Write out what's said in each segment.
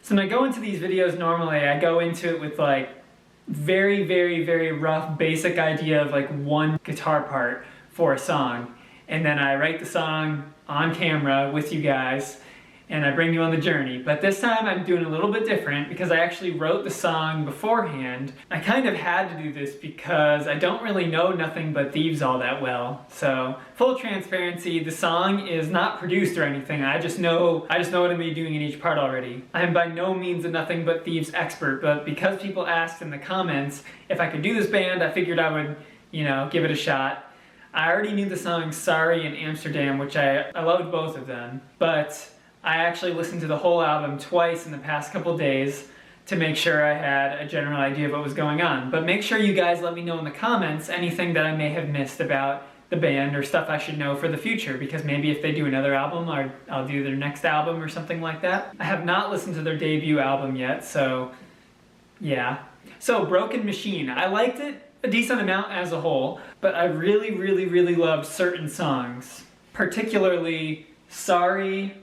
So when I go into these videos normally, I go into it with like very rough basic idea of like one guitar part for a song. And then I write the song on camera with you guys and I bring you on the journey. But this time I'm doing a little bit different because I actually wrote the song beforehand. I kind of had to do this because I don't really know Nothing But Thieves all that well. So full transparency, the song is not produced or anything. I just know what I'm gonna be doing in each part already. I am by no means a Nothing But Thieves expert, but because people asked in the comments if I could do this band, I figured I would, give it a shot. I already knew the songs Sorry and Amsterdam, which I loved both of them, but I actually listened to the whole album twice in the past couple days to make sure I had a general idea of what was going on. But make sure you guys let me know in the comments anything that I may have missed about the band or stuff I should know for the future, because maybe if they do another album, I'll do their next album or something like that. I have not listened to their debut album yet, so yeah. So Broken Machine, I liked it a decent amount as a whole, but I really loved certain songs, particularly Sorry,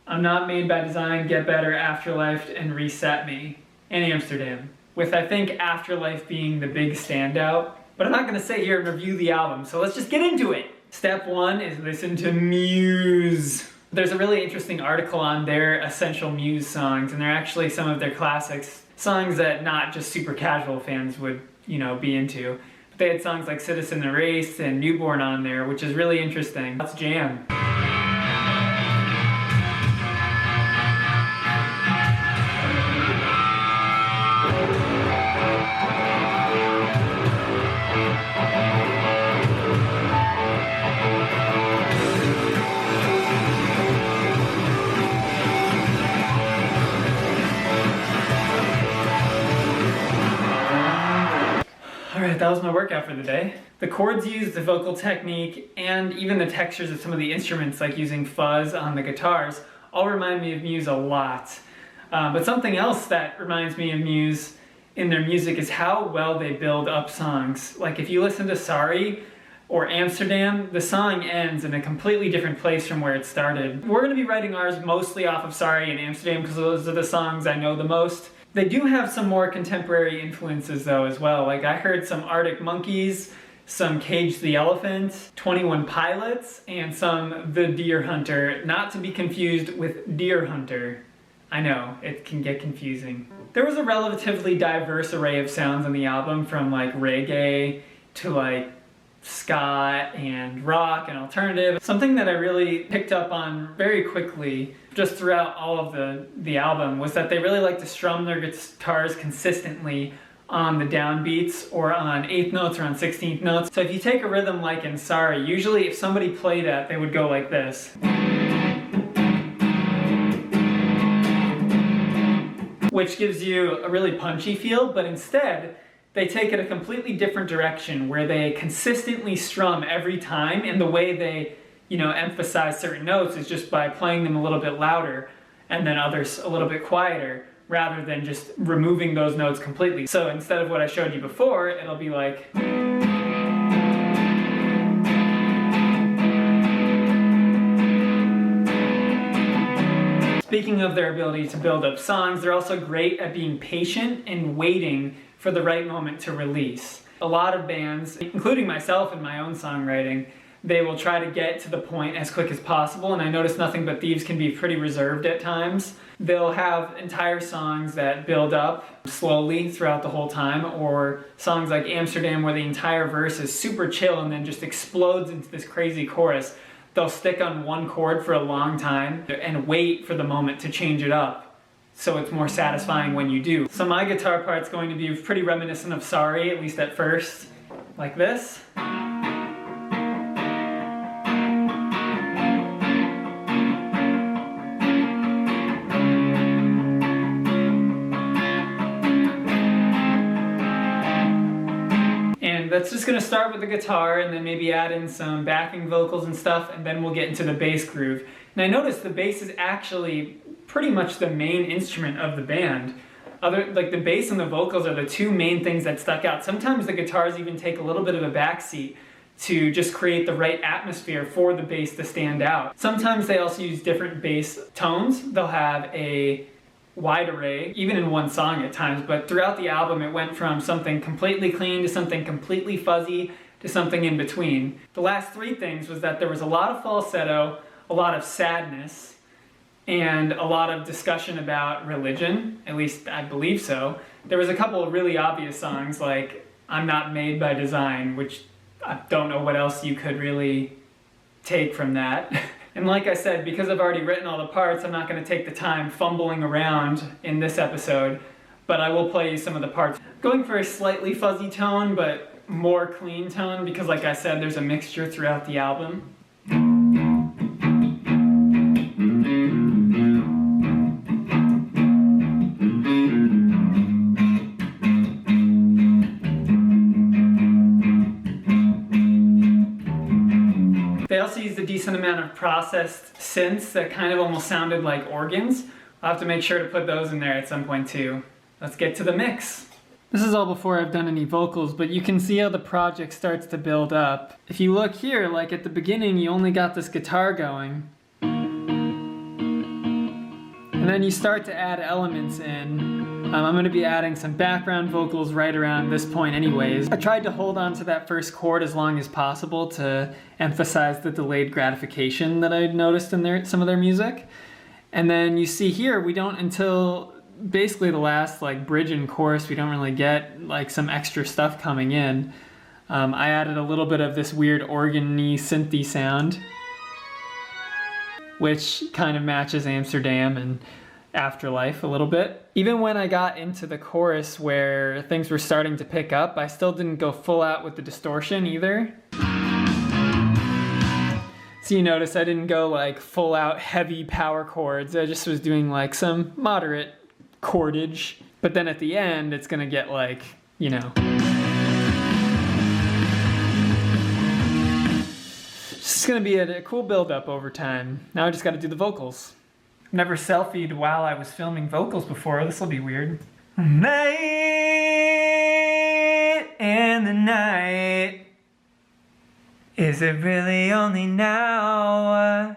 I'm Not Made by Design, Get Better, Afterlife, and Reset Me, and Amsterdam, with I think Afterlife being the big standout. But I'm not going to sit here and review the album, so let's just get into it. Step one is listen to Muse. There's a really interesting article on their essential Muse songs, and they're actually some of their classics, songs that not just super casual fans would, be into. But they had songs like Citizen Erased and Newborn on there, which is really interesting. Let's jam. Alright, that was my workout for the day. The chords used, the vocal technique, and even the textures of some of the instruments, like using fuzz on the guitars, all remind me of Muse a lot. But something else that reminds me of Muse in their music is how well they build up songs. Like if you listen to Sorry or Amsterdam, the song ends in a completely different place from where it started. We're going to be writing ours mostly off of Sorry and Amsterdam because those are the songs I know the most. They do have some more contemporary influences though as well. Like I heard some Arctic Monkeys, some Cage the Elephant, 21 Pilots, and some The Deer Hunter, not to be confused with Deer Hunter. I know, it can get confusing. There was a relatively diverse array of sounds on the album, from like reggae to like ska and rock and alternative. Something that I really picked up on very quickly just throughout all of the album was that they really like to strum their guitars consistently on the downbeats or on 8th notes or on 16th notes. So if you take a rhythm like in Sorry, usually if somebody played it, they would go like this, which gives you a really punchy feel, but instead they take it a completely different direction where they consistently strum every time, and the way they, emphasize certain notes is just by playing them a little bit louder and then others a little bit quieter, rather than just removing those notes completely. So instead of what I showed you before, it'll be like, speaking of their ability to build up songs, they're also great at being patient and waiting for the right moment to release. A lot of bands, including myself in my own songwriting, they will try to get to the point as quick as possible, and I notice Nothing But Thieves can be pretty reserved at times. They'll have entire songs that build up slowly throughout the whole time, or songs like Amsterdam where the entire verse is super chill and then just explodes into this crazy chorus. They'll stick on one chord for a long time and wait for the moment to change it up, so it's more satisfying when you do. So my guitar part's going to be pretty reminiscent of Sorry, at least at first, like this. And that's just going to start with the guitar and then maybe add in some backing vocals and stuff, and then we'll get into the bass groove. And I noticed the bass is actually pretty much the main instrument of the band. Like the bass and the vocals are the two main things that stuck out. Sometimes the guitars even take a little bit of a backseat to just create the right atmosphere for the bass to stand out. Sometimes they also use different bass tones. They'll have a wide array, even in one song at times, but throughout the album it went from something completely clean to something completely fuzzy to something in between. The last three things was that there was a lot of falsetto, a lot of sadness, and a lot of discussion about religion, at least I believe so. There was a couple of really obvious songs like I'm Not Made by Design, which I don't know what else you could really take from that. And like I said, because I've already written all the parts, I'm not going to take the time fumbling around in this episode, but I will play you some of the parts. Going for a slightly fuzzy tone, but more clean tone, because like I said, there's a mixture throughout the album. They also used a decent amount of processed synths that kind of almost sounded like organs. I'll have to make sure to put those in there at some point too. Let's get to the mix. This is all before I've done any vocals, but you can see how the project starts to build up. If you look here, like at the beginning, you only got this guitar going. And then you start to add elements in. I'm going to be adding some background vocals right around this point anyways. I tried to hold on to that first chord as long as possible to emphasize the delayed gratification that I'd noticed in some of their music. And then you see here, we don't until basically the last like bridge and chorus, we don't really get like some extra stuff coming in. I added a little bit of this weird organ-y synthy sound, which kind of matches Amsterdam and Afterlife a little bit. Even when I got into the chorus where things were starting to pick up, I still didn't go full out with the distortion either. So you notice I didn't go like full out heavy power chords. I just was doing like some moderate chordage. But then at the end, it's gonna get like, you know. It's gonna be a cool build up over time. Now I just gotta do the vocals. Never selfied while I was filming vocals before. This will be weird. Late in the night, is it really only now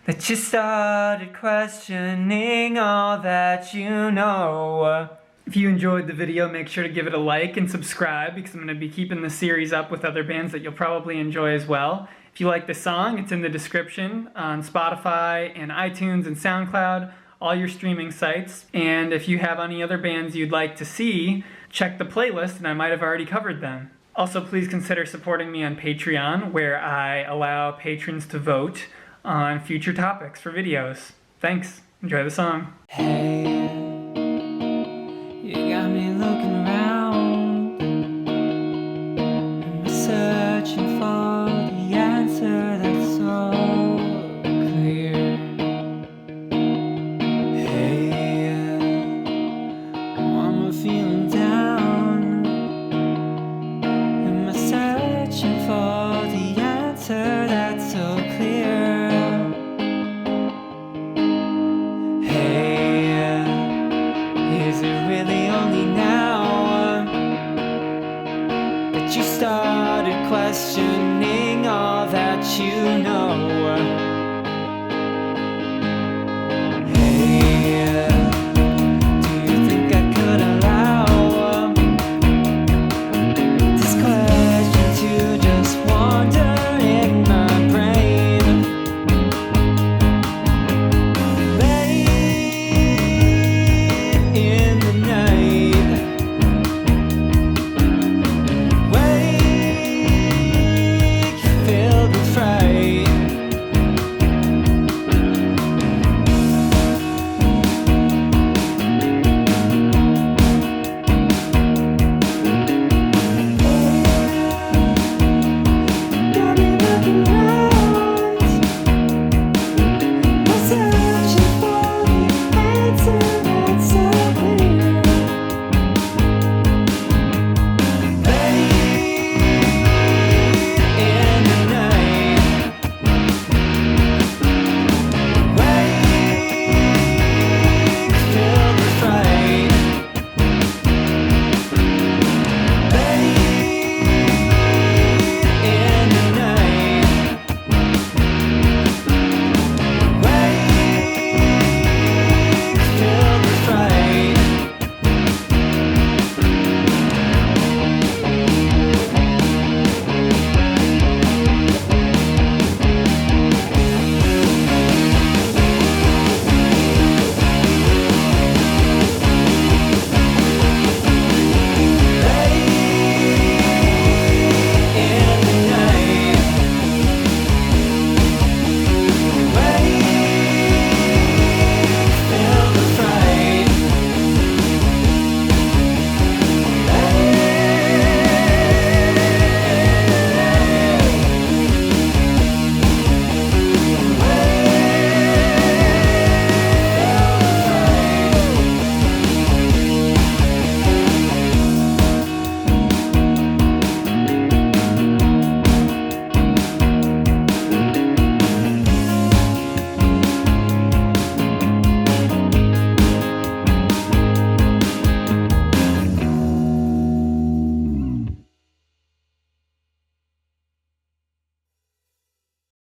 that you started questioning all that you know? If you enjoyed the video, make sure to give it a like and subscribe, because I'm going to be keeping the series up with other bands that you'll probably enjoy as well. If you like the song, it's in the description on Spotify and iTunes and SoundCloud, all your streaming sites. And if you have any other bands you'd like to see, check the playlist and I might have already covered them. Also, please consider supporting me on Patreon, where I allow patrons to vote on future topics for videos. Thanks. Enjoy the song. Hey.